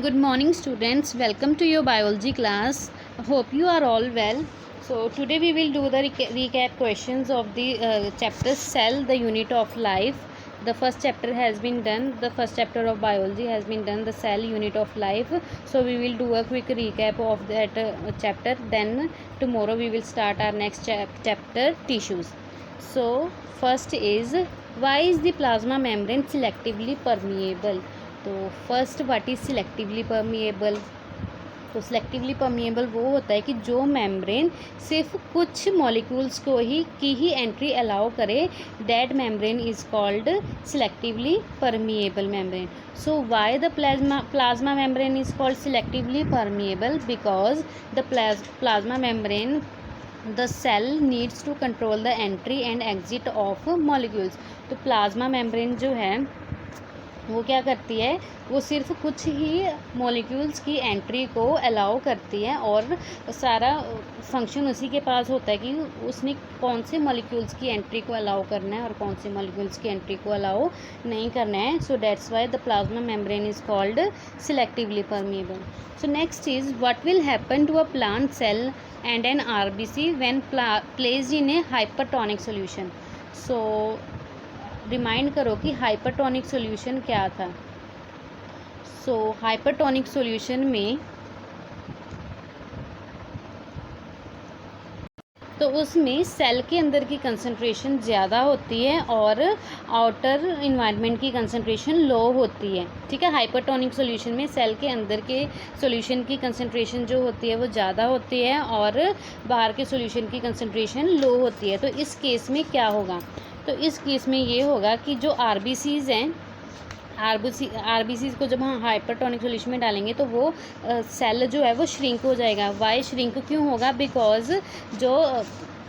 Good morning students, welcome to your biology class. Hope you are all well. So today we will do the recap questions of the chapter cell, the unit of life. The first chapter has been done, the first chapter of biology has been done, the cell unit of life. So we will do a quick recap of that chapter. Then tomorrow we will start our next chapter, tissues. So first is, why is the plasma membrane selectively permeable? तो first what is selectively permeable. तो selectively permeable वो होता है कि जो membrane सिर्फ कुछ molecules को ही एंट्री अलाउ करे, that membrane is called selectively permeable membrane. So why the plasma membrane is called selectively permeable? Because the plasma membrane the cell needs to control the entry and exit of molecules. तो plasma membrane जो है वो क्या करती है, वो सिर्फ कुछ ही मॉलिक्यूल्स की एंट्री को अलाउ करती है और सारा फंक्शन उसी के पास होता है कि उसने कौन से मॉलिक्यूल्स की एंट्री को अलाउ करना है और कौन से मॉलिक्यूल्स की एंट्री को अलाउ नहीं करना है. So that's why the plasma membrane is called selectively permeable. So next is, what will happen to a plant cell and an RBC when placed in a hypertonic solution. So remind करो कि hypertonic solution क्या था. सो hypertonic solution में तो उसमें cell के अंदर की कंसंट्रेशन ज़्यादा होती है और आउटर इन्वायरमेंट की कंसंट्रेशन लो होती है. ठीक है, हाइपरटोनिक सॉल्यूशन में सेल के अंदर के सॉल्यूशन की कंसंट्रेशन जो होती है वो ज़्यादा होती है और बाहर के सॉल्यूशन की कंसंट्रेशन लो होती है. तो इस केस में क्या होगा? तो इस केस में ये होगा कि जो आरबीसीज़ हैं, आरबीसीज़ को जब हम हाइपरटोनिक सॉल्यूशन में डालेंगे तो वो सेल जो है वो श्रिंक हो जाएगा. वाई श्रिंक क्यों होगा? बिकॉज जो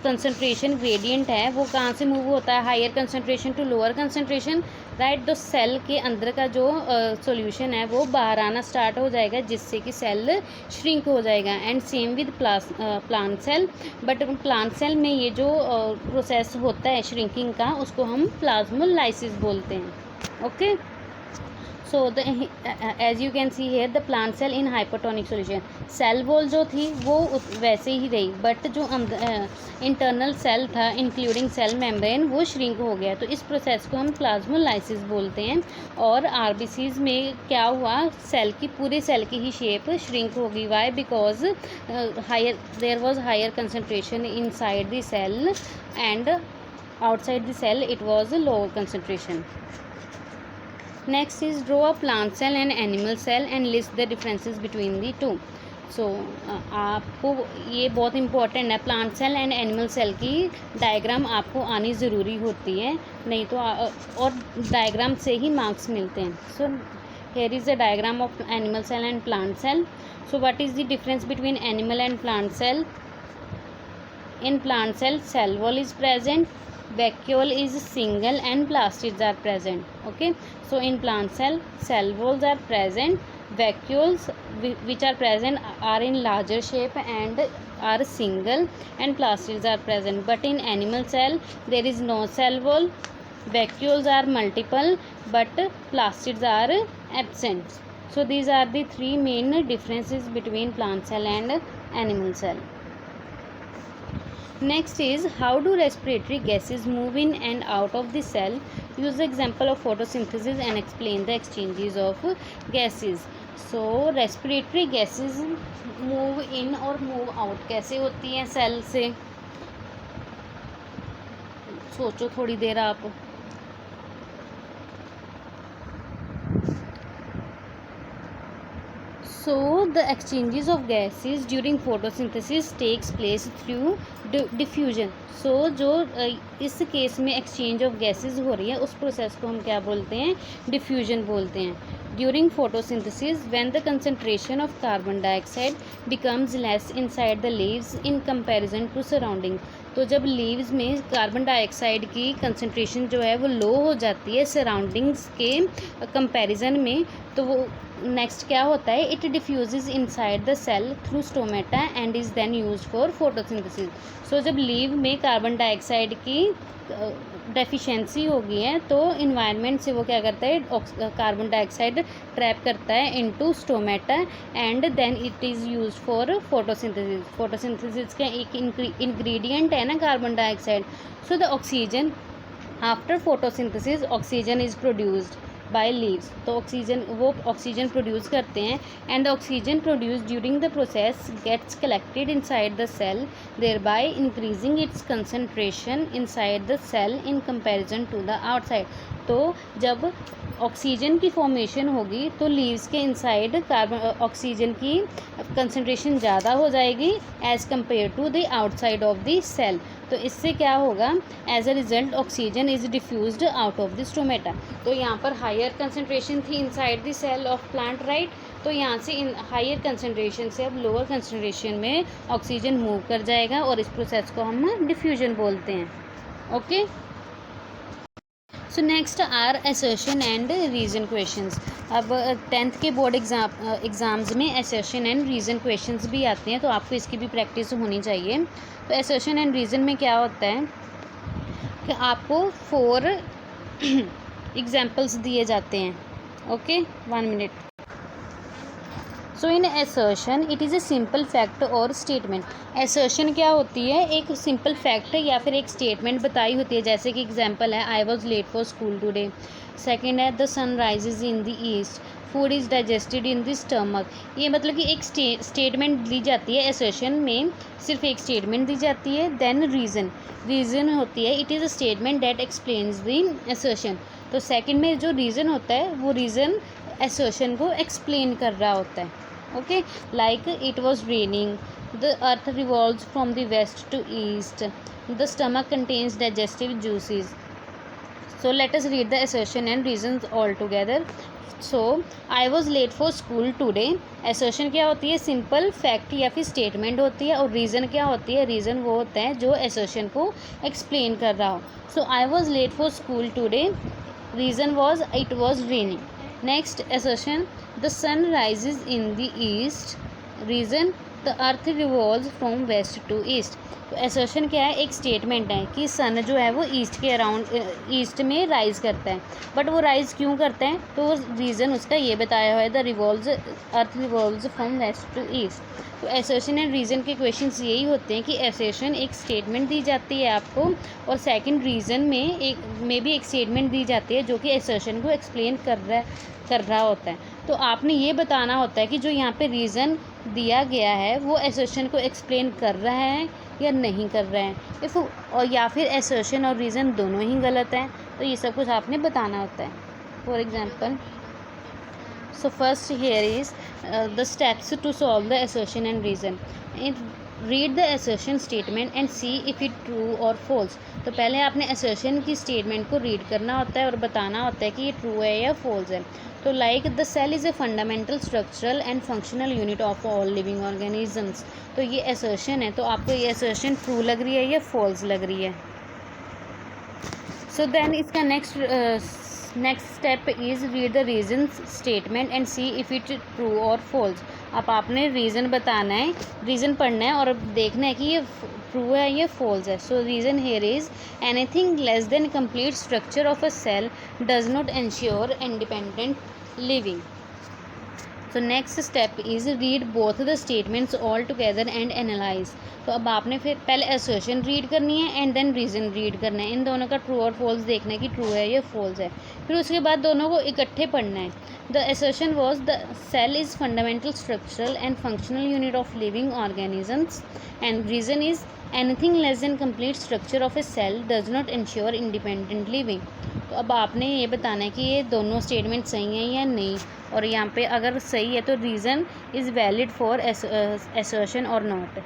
कंसंट्रेशन ग्रेडियंट है वो कहाँ से मूव होता है, higher concentration to lower concentration, right. तो सेल के अंदर का जो सॉल्यूशन है वो बाहर आना स्टार्ट हो जाएगा जिससे कि सेल श्रिंक हो जाएगा. And same with plant cell. But plant cell में ये जो प्रोसेस होता है श्रिंकिंग का, उसको हम प्लाज्मोलाइसिस बोलते हैं. Okay. So as you can see here the plant cell in hypertonic solution, cell wall जो थी वो वैसे ही रही, बट जो इंटरनल सेल था इंक्लूडिंग सेल मेम्ब्रेन वो श्रिंक हो गया. तो इस प्रोसेस को हम प्लाज्मोलाइसिस बोलते हैं. और आरबीसीज में क्या हुआ, सेल की पूरे सेल की ही शेप श्रिंक हो गई. Why? Because there was higher concentration inside the cell and outside the cell it was a lower concentration. Next is, draw a plant cell and animal cell and list the differences between the two. So आपको ये बहुत important है, plant cell and animal cell की diagram आपको आनी ज़रूरी होती है, नहीं तो और डायग्राम से ही मार्क्स मिलते हैं. सो here is a diagram of animal cell and plant cell. So what is the difference between animal and plant cell? In plant cell, cell wall is present, vacuole is single and plastids are present. Okay, so in plant cell walls are present, vacuoles which are present are in larger shape and are single, and plastids are present. But in animal cell there is no cell wall, vacuoles are multiple but plastids are absent. So these are the three main differences between plant cell and animal cell. Next is, how do respiratory gases move in and out of the cell? Use the example of photosynthesis and explain the exchanges of gases. So respiratory gases move in और move out कैसे होती हैं cell से? सोचो थोड़ी देर आप. So the exchanges of gases during photosynthesis takes place through diffusion. So जो इस केस में exchange of gases हो रही है उस प्रोसेस को हम क्या बोलते हैं? डिफ्यूजन बोलते हैं. During photosynthesis, when the concentration of carbon dioxide becomes less inside the leaves in comparison to surrounding. तो जब लीव्स में कार्बन डाइऑक्साइड की कंसंट्रेशन जो है वो लो हो जाती है सराउंडिंग्स के कंपैरिजन में, तो वो नेक्स्ट क्या होता है? It diffuses inside the cell through stomata and is then used for photosynthesis. So जब लीव में कार्बन डाइऑक्साइड की डेफिशिएंसी हो गई है तो इन्वायरमेंट से वो क्या करता है, कार्बन डाइऑक्साइड ट्रैप करता है into stomata and then it is used for photosynthesis. Photosynthesis का एक इंग्रेडिएंट है ना carbon dioxide. So the oxygen after photosynthesis oxygen is produced by leaves. तो ऑक्सीजन प्रोड्यूस करते हैं and the oxygen produce during the process gets collected inside the cell, thereby increasing its concentration inside the cell in comparison to the outside. तो जब oxygen की formation होगी तो leaves के inside carbon oxygen की concentration ज़्यादा हो जाएगी as compare to the outside of the cell. तो इससे क्या होगा, as a result oxygen is diffused out of the stomata. तो यहाँ पर हायर कंसनट्रेशन थी inside the cell of plant, right. तो यहाँ से इन हायर कंसनट्रेशन से अब लोअर कंसनट्रेशन में ऑक्सीजन मूव कर जाएगा और इस प्रोसेस को हम डिफ्यूजन बोलते हैं। Okay, so next are assertion and reason questions. अब 10th के बोर्ड एग्ज़ाम्स में असर्शन एंड रीज़न क्वेश्चंस भी आते हैं, तो आपको इसकी भी प्रैक्टिस होनी चाहिए। तो असर्शन एंड रीज़न में क्या होता है कि आपको 4 एग्जाम्पल्स दिए जाते हैं। Okay, 1 minute. So in assertion it is a simple fact और स्टेटमेंट। असर्शन क्या होती है, एक सिंपल फैक्ट या फिर एक स्टेटमेंट बताई होती है। जैसे कि एग्जांपल है I was late for school today. Second है the sun rises in the east, food is digested in the stomach. ये मतलब कि एक स्टेटमेंट दी जाती है। असर्शन में सिर्फ एक स्टेटमेंट दी जाती है। देन रीज़न होती है, it is a statement that explains the assertion. तो सेकंड में जो रीज़न होता है वो रीज़न असर्शन को एक्सप्लेन कर रहा होता है। Okay, like it was raining, the earth revolves from the west to east, the stomach contains digestive juices. So let us read the assertion and reasons all together. So I was late for school today. assertion क्या होती है, simple fact या फिर statement होती है। और reason क्या होती है, रीज़न वो होता है जो assertion को एक्सप्लेन कर रहा हो। So I was late for school today, reason was it was raining. Next assertion, the sun rises in the east, reason the earth revolves from west to east. तो assertion क्या है, एक statement है कि सन जो है वो ईस्ट के अराउंड ईस्ट में राइज करता है। बट वो राइज क्यों करता है, तो रीज़न उसका ये बताया हुआ है, the earth revolves from west to east. तो assertion एंड रीज़न के क्वेश्चंस यही होते हैं कि assertion एक स्टेटमेंट दी जाती है आपको, और सेकंड रीज़न में भी एक स्टेटमेंट दी जाती है जो कि assertion को एक्सप्लेन कर रहा होता है। तो आपने ये बताना होता है कि जो यहाँ पे रीज़न दिया गया है वो assertion को एक्सप्लेन कर रहा है या नहीं कर रहा है, और या फिर assertion और रीज़न दोनों ही गलत हैं। तो ये सब कुछ आपने बताना होता है। For example, so first here is the steps to solve the assertion and reason. Read the assertion statement and see if it true or false. तो पहले आपने assertion की statement को read करना होता है और बताना होता है कि ये true है या false है। तो like the cell is a fundamental structural and functional unit of all living organisms. तो ये assertion है, तो आपको ये assertion true लग रही है या false लग रही है। So then इसका next step is read the reason statement and C if it true और फॉल्स। अब आपने रीज़न बताना है, रीज़न पढ़ना है और देखना है कि ये ट्रू है या फॉल्स है। So reason here is anything less than complete structure of a cell does not ensure independent living. So next step is read both the statements all together and analyse. तो अब आपने फिर पहले assertion read करनी है and then reason read करना है। इन दोनों का ट्रू और फॉल्स देखना है कि ट्रू है या फॉल्स है। फिर उसके बाद दोनों को इकट्ठे पढ़ना है। The assertion was the cell is fundamental structural and functional unit of living organisms and reason is anything less than complete structure of a cell does not ensure independent living. तो अब आपने ये बताना है कि ये दोनों स्टेटमेंट सही हैं या नहीं, और यहाँ पे अगर सही है तो reason is valid for assertion और not.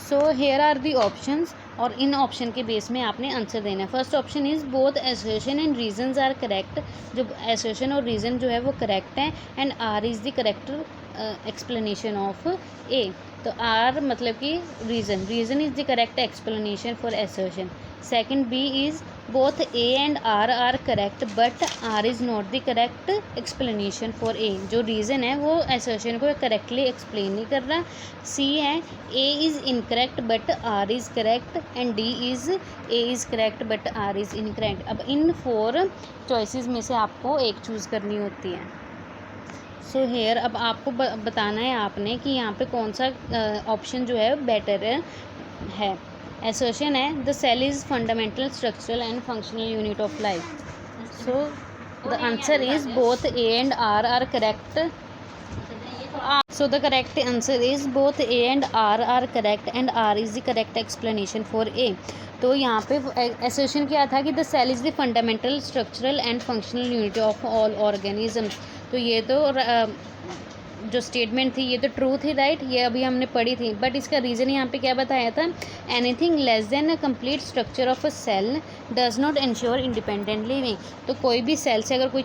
So here are the options, और इन ऑप्शन के बेस में आपने आंसर देना है। First option is both assertion and reasons are correct. जो असर्शन और रीज़न जो है वो करेक्ट है, and R is the correct explanation of A. तो आर मतलब कि reason is the correct explanation for assertion. Second B is both A and R correct but R is not the correct explanation for A. जो reason है वो assertion को correctly explain नहीं कर रहा। सी है A is incorrect but R is correct and D is A is correct but R is incorrect. अब इन 4 चॉइसेस में से आपको एक चूज़ करनी होती है। सो हेयर अब आपको बताना है आपने कि यहाँ पे कौन सा ऑप्शन जो है बेटर है। Assertion है the cell is fundamental structural and functional unit of life. So the answer is both A and R are correct. So the correct answer is both A and R are correct and R is the correct explanation for A. तो यहाँ पे assertion क्या था कि the cell is the fundamental structural and functional unit of all organisms. तो ये तो जो स्टेटमेंट थी ये तो ट्रू थी, राइट, ये अभी हमने पढ़ी थी। बट इसका रीज़न यहाँ पे क्या बताया था, anything less than a complete structure of a cell does not ensure independent living. तो कोई भी सेल से अगर कोई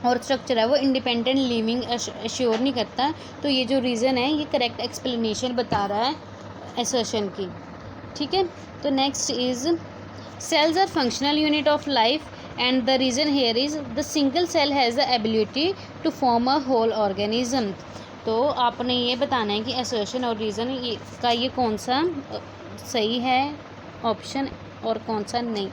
और स्ट्रक्चर है वो इंडिपेंडेंट लिविंग एश्योर नहीं करता। तो ये जो रीज़न है ये करेक्ट एक्सप्लेनेशन बता रहा है असर्शन की, ठीक है। तो next is cells are functional unit of life and the reason here is the single cell has the ability to form a whole organism. तो आपने ये बताना है कि assertion और reason ये कौन सा सही है ऑप्शन और कौन सा नहीं।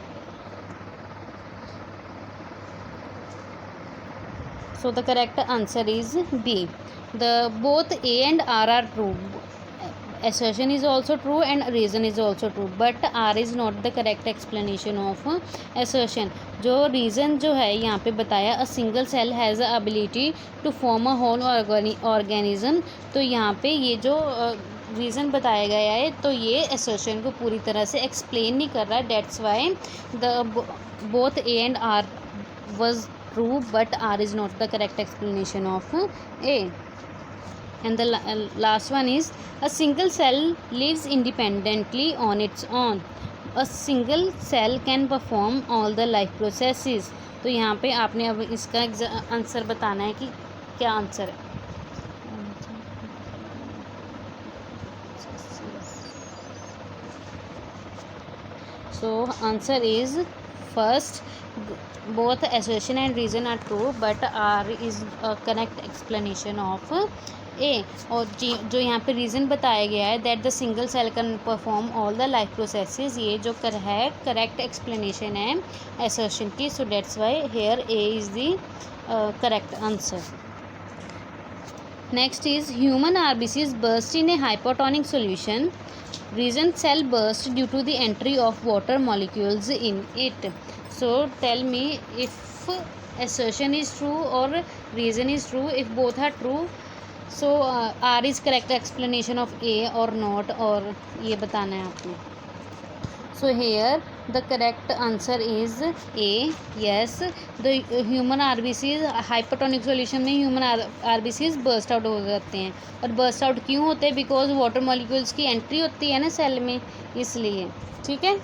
So the correct answer is B. The both A and R are true. Assertion is also true and reason is also true, but R is not the correct explanation of assertion. जो reason जो है यहाँ पे बताया a single cell has the ability to form a whole organism, तो यहाँ पे ये जो रीज़न बताया गया है तो ये assertion को पूरी तरह से explain नहीं कर रहा है। That's why the both A and R was true but R is not the correct explanation of A. And the last one is a single cell lives independently on its own. A single cell can perform all the life processes. तो यहाँ पे आपने अब इसका answer बताना है कि क्या आंसर है। So answer is first, both assertion and reason are true but R is a correct explanation of ए। और जो यहाँ पे रीज़न बताया गया है that the single cell can perform all the life processes, ये जो है करेक्ट एक्सप्लेनेशन है असर्शन की। So that's why here A is the correct answer. Next is human RBCs burst in a hypotonic solution, reason cell burst due to the entry of water molecules in it. So tell me if assertion is true or reason is true. If both are true, so R is correct explanation of A or not, और ये बताना है आपने। So here the correct answer is A. Yes, the human RBCs hypertonic solution में human RBCs burst out हो जाते हैं। और burst out क्यों होते हैं? Because water molecules की entry होती है ना सेल में, इसलिए, ठीक है।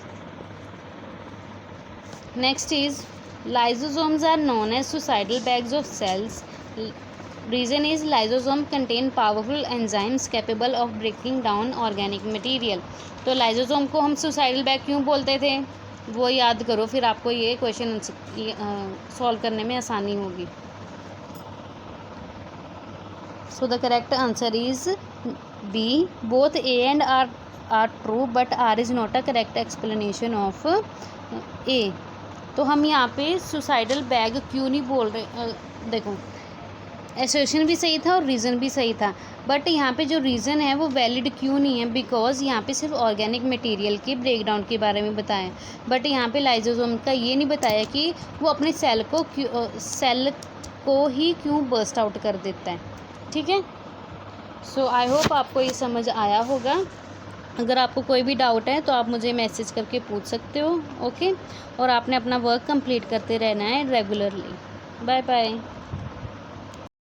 Next is lysosomes are known as suicidal bags of cells. Reason is lysosome contain powerful enzymes capable of breaking down organic material. तो लाइजोसोम को हम सुसाइडल बैग क्यों बोलते थे वो याद करो, फिर आपको ये क्वेश्चन सॉल्व करने में आसानी होगी। So the correct answer is B, both A and R true but R is not a correct explanation of A. तो हम यहाँ पे सुसाइडल बैग क्यों नहीं बोल रहे, देखो एसर्शन भी सही था और रीज़न भी सही था, बट यहाँ पे जो रीज़न है वो वैलिड क्यों नहीं है, बिकॉज यहाँ पे सिर्फ ऑर्गेनिक मटेरियल के ब्रेकडाउन के बारे में बताया, बट यहाँ पे लाइजोसोम का ये नहीं बताया कि वो अपने सेल को ही क्यों बर्स्ट आउट कर देता है, ठीक है। सो आई होप आपको ये समझ आया होगा। अगर आपको कोई भी डाउट है तो आप मुझे मैसेज करके पूछ सकते हो, ओके। और आपने अपना वर्क कंप्लीट करते रहना है रेगुलरली। Bye bye.